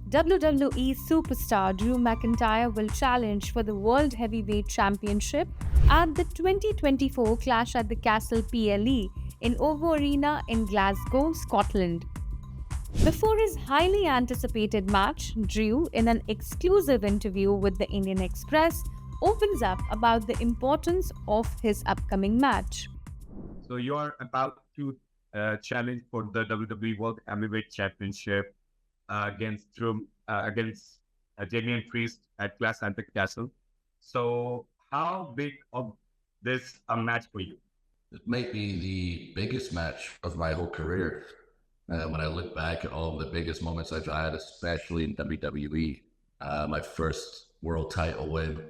WWE Superstar Drew McIntyre will challenge for the World Heavyweight Championship at the 2024 Clash at the Castle PLE in OVO Arena in Glasgow, Scotland. Before his highly anticipated match, Drew, in an exclusive interview with the Indian Express, opens up about the importance of his upcoming match. So you are about to challenge for the WWE World Heavyweight Championship against Damien Priest at Clash at the Castle. So how big of this a match for you? It might be the biggest match of my whole career. When I look back at all the biggest moments I've had, especially in WWE, my first world title win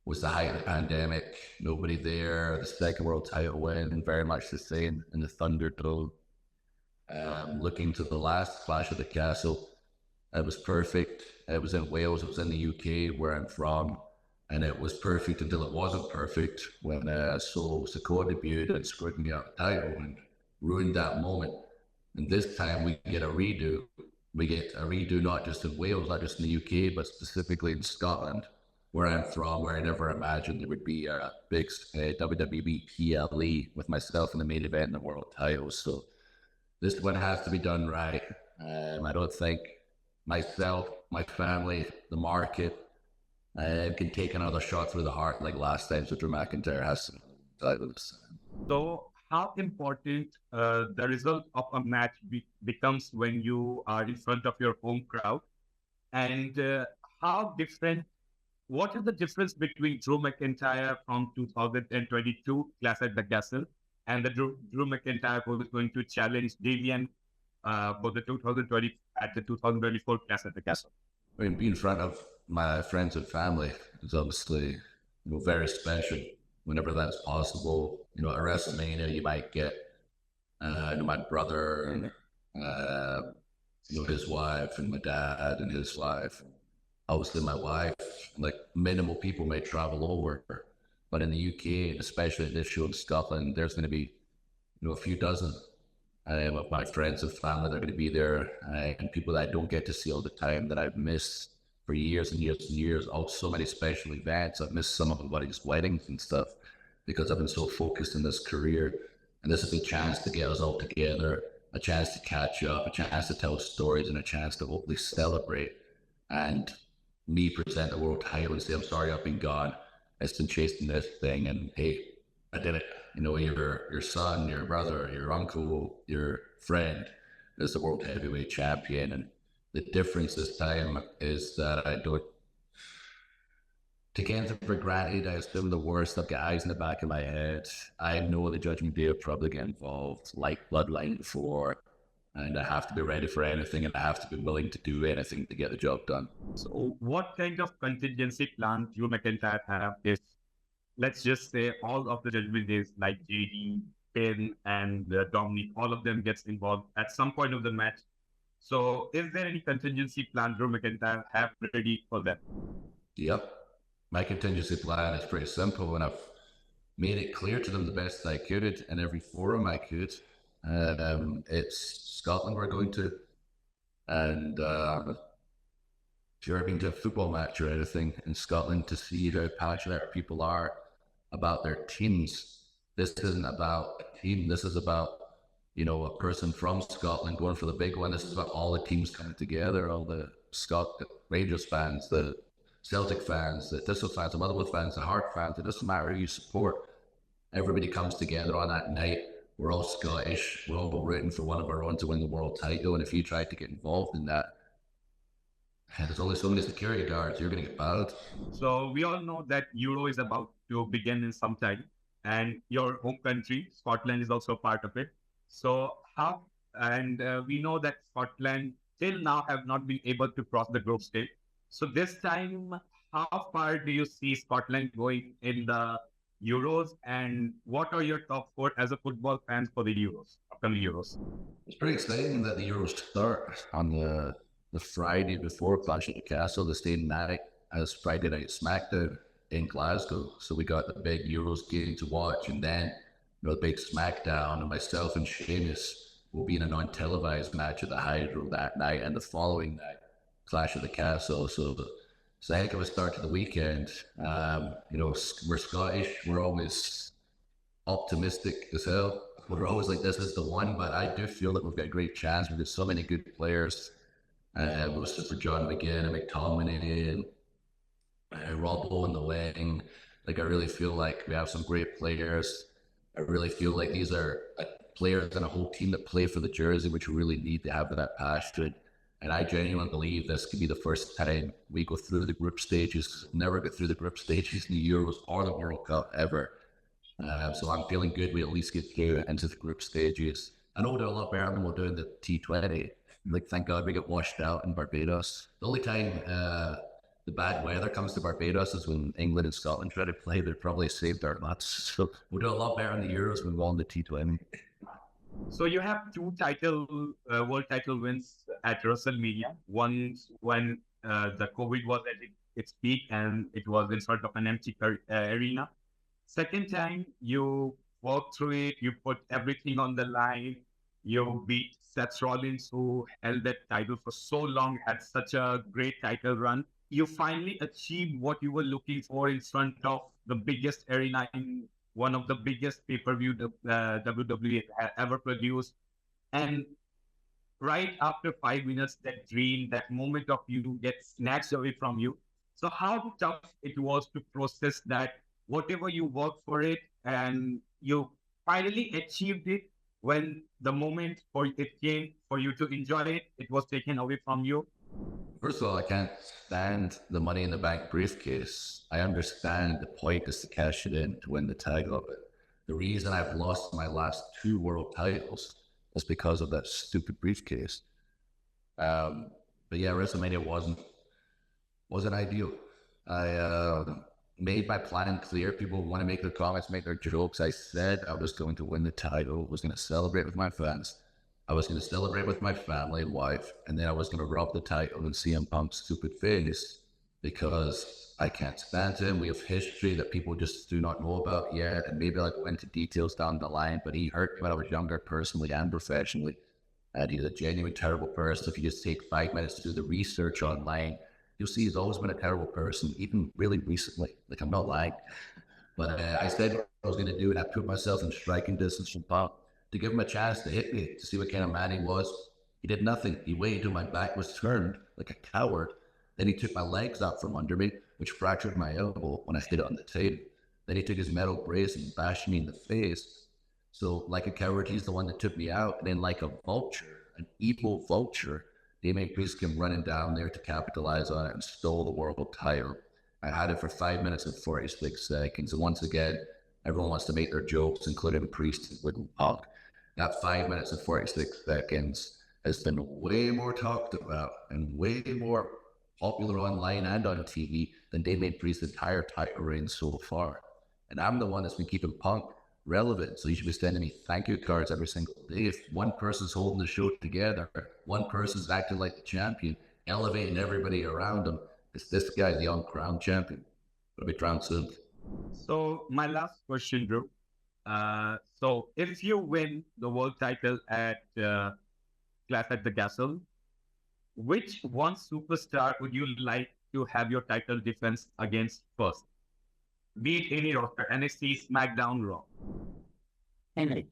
was the height of the pandemic. Nobody there. The second world title win, very much the same in the Thunderdome. Looking to the last Clash of the Castle, it was perfect. It was in Wales. It was in the UK, where I'm from. And it was perfect until it wasn't perfect when Sikoa debuted and screwed me out of the title and ruined that moment. And this time we get a redo. We get a redo not just in Wales, not just in the UK, but specifically in Scotland, where I'm from, where I never imagined there would be a big WWE PLE with myself in the main event and the world title. So this one has to be done right. I don't think myself, my family, the market can take another shot through the heart like last time. So Drew McIntyre has some titles. So how important the result of a match becomes when you are in front of your home crowd, and what is the difference between Drew McIntyre from 2022 Clash at the Castle and the Drew McIntyre who is going to challenge Damien for the 2020 at the 2024 Clash at the Castle? I mean, being in front of my friends and family is obviously, very special whenever that's possible. At WrestleMania, you might get, my brother and, his wife and my dad and his wife. Obviously my wife, like minimal people may travel over. But in the UK, and especially at this show in Scotland, there's going to be, a few dozen of my friends and family that are going to be there, and people that I don't get to see all the time that I've missed for years and years and years. So many special events. I've missed some of my buddies' weddings and stuff because I've been so focused in this career. And this is a chance to get us all together, a chance to catch up, a chance to tell stories, and a chance to hopefully celebrate. And me present the world title and say, I'm sorry I've been gone. I've been chasing this thing, and hey, I did it. Your son, your brother, your uncle, your friend is the world heavyweight champion. And the difference this time is that I don't take anything for granted. I assume the worst. I've got eyes in the back of my head. I know the Judgment Day will probably get involved, like Bloodline before. And I have to be ready for anything, and I have to be willing to do anything to get the job done. So what kind of contingency plan Drew McIntyre have if, let's just say, all of the Judgment Days like JD, Penn, and Dominic, all of them gets involved at some point of the match? So is there any contingency plan Drew McIntyre have ready for that? Yep. My contingency plan is pretty simple, and I've made it clear to them the best I could in every forum I could. It's Scotland we're going to, and if you've ever been to a football match or anything in Scotland to see how passionate people are about their teams, this isn't about a team. This is about, a person from Scotland going for the big one. This is about all the teams coming together, all the Rangers fans, the Celtic fans, the Thistle fans, the Motherwell fans, the Heart fans. It doesn't matter who you support. Everybody comes together on that night. We're all Scottish. We're all rooting for one of our own to win the world title. And if you try to get involved in that, there's only so many security guards. You're going to get battered. So we all know that Euro is about to begin in some time, and your home country, Scotland, is also part of it. So we know that Scotland till now have not been able to cross the group stage. So this time, how far do you see Scotland going in the Euros, and what are your top four as a football fan for the Euros, upcoming Euros? It's pretty exciting that the Euros start on the Friday before Clash at the Castle, the same night as Friday Night SmackDown in Glasgow. So we got the big Euros game to watch, and then the big SmackDown, and myself and Sheamus will be in a non-televised match at the Hydro that night and the following night. Clash of the Castle. So it's a heck of a start to the weekend. We're Scottish. We're always optimistic as hell. We're always like, this is the one, but I do feel that we've got a great chance. We've got so many good players. With Super John McGinn and McTominay and Robbo in the wing. Like, I really feel like we have some great players. I really feel like these are players and a whole team that play for the jersey, which we really need to have that passion. And I genuinely believe this could be the first time we go through the group stages. Never get through the group stages in the Euros or the World Cup ever. So I'm feeling good. We at least get through into the group stages. I know we'll do a lot better than we'll do in the T20. Like, thank God we get washed out in Barbados. The only time the bad weather comes to Barbados is when England and Scotland try to play. They've probably saved our butts. So we'll do a lot better in the Euros when we won the T20. So you have two world title wins at WrestleMania. One when the COVID was at its peak and it was in front of an empty arena. Second time you worked through it, you put everything on the line. You beat Seth Rollins, who held that title for so long, had such a great title run. You finally achieved what you were looking for in front of the biggest arena in one of the biggest pay-per-view WWE ever produced. And right after 5 minutes, that dream, that moment of you gets snatched away from you. So how tough it was to process that, whatever you worked for it, and you finally achieved it. When the moment for it came for you to enjoy it, it was taken away from you. First of all, I can't stand the Money in the Bank briefcase. I understand the point is to cash it in to win the title of it. The reason I've lost my last 2 world titles is because of that stupid briefcase. But yeah, WrestleMania wasn't ideal. I made my plan clear. People want to make their comments, make their jokes. I said I was going to win the title, was going to celebrate with my fans. I was going to celebrate with my family and wife, and then I was going to rob the title and CM Punk's stupid face because I can't stand him. We have history that people just do not know about yet, and maybe I'll go into details down the line, but he hurt me when I was younger, personally and professionally. And he's a genuine terrible person. If you just take 5 minutes to do the research online, you'll see he's always been a terrible person, even really recently. Like, I'm not lying. But I said what I was going to do, and I put myself in striking distance from Punk to give him a chance to hit me, to see what kind of man he was. He did nothing. He waited till my back was turned like a coward. Then he took my legs out from under me, which fractured my elbow when I hit it on the table. Then he took his metal brace and bashed me in the face. So, like a coward, he's the one that took me out. And then, like a vulture, an evil vulture, Damien Priest came running down there to capitalize on it and stole the world title. I had it for 5 minutes and 46 seconds. And once again, everyone wants to make their jokes, including Priest and Punk. That 5 minutes and 46 seconds has been way more talked about and way more popular online and on TV than Damien Priest's entire title reign so far. And I'm the one that's been keeping Punk relevant. So you should be sending me thank you cards every single day. If one person's holding the show together, one person's acting like the champion, elevating everybody around him, it's this guy, the uncrowned champion. It'll be crowned soon. So my last question, Drew. So if you win the world title at Clash at the Castle, which one superstar would you like to have your title defense against first? Be it any roster, NXT, SmackDown, Raw. I'm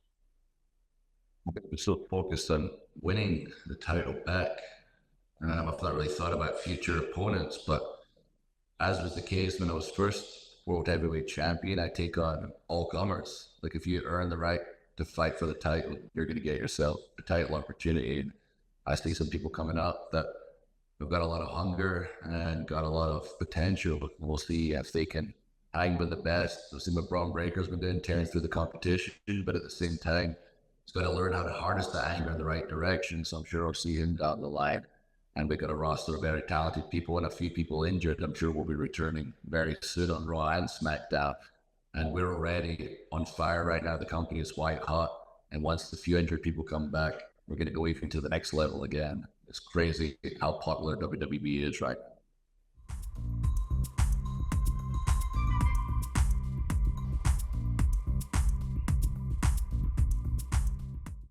so focused on winning the title back. I've not really thought about future opponents, but as was the case when I was first World Heavyweight Champion, I take on all comers. Like, if you earn the right to fight for the title, you're going to get yourself a title opportunity. And I see some people coming up that have got a lot of hunger and got a lot of potential, but we'll see if they can hang with the best. We've seen what Braun Breaker's been doing, tearing through the competition, but at the same time, he's got to learn how to harness the anger in the right direction. So I'm sure I'll see him down the line. And we've got a roster of very talented people and a few people injured. I'm sure we'll be returning very soon on Raw and SmackDown. And we're already on fire right now. The company is white hot. And once the few injured people come back, we're going to go even to the next level again. It's crazy how popular WWE is right now.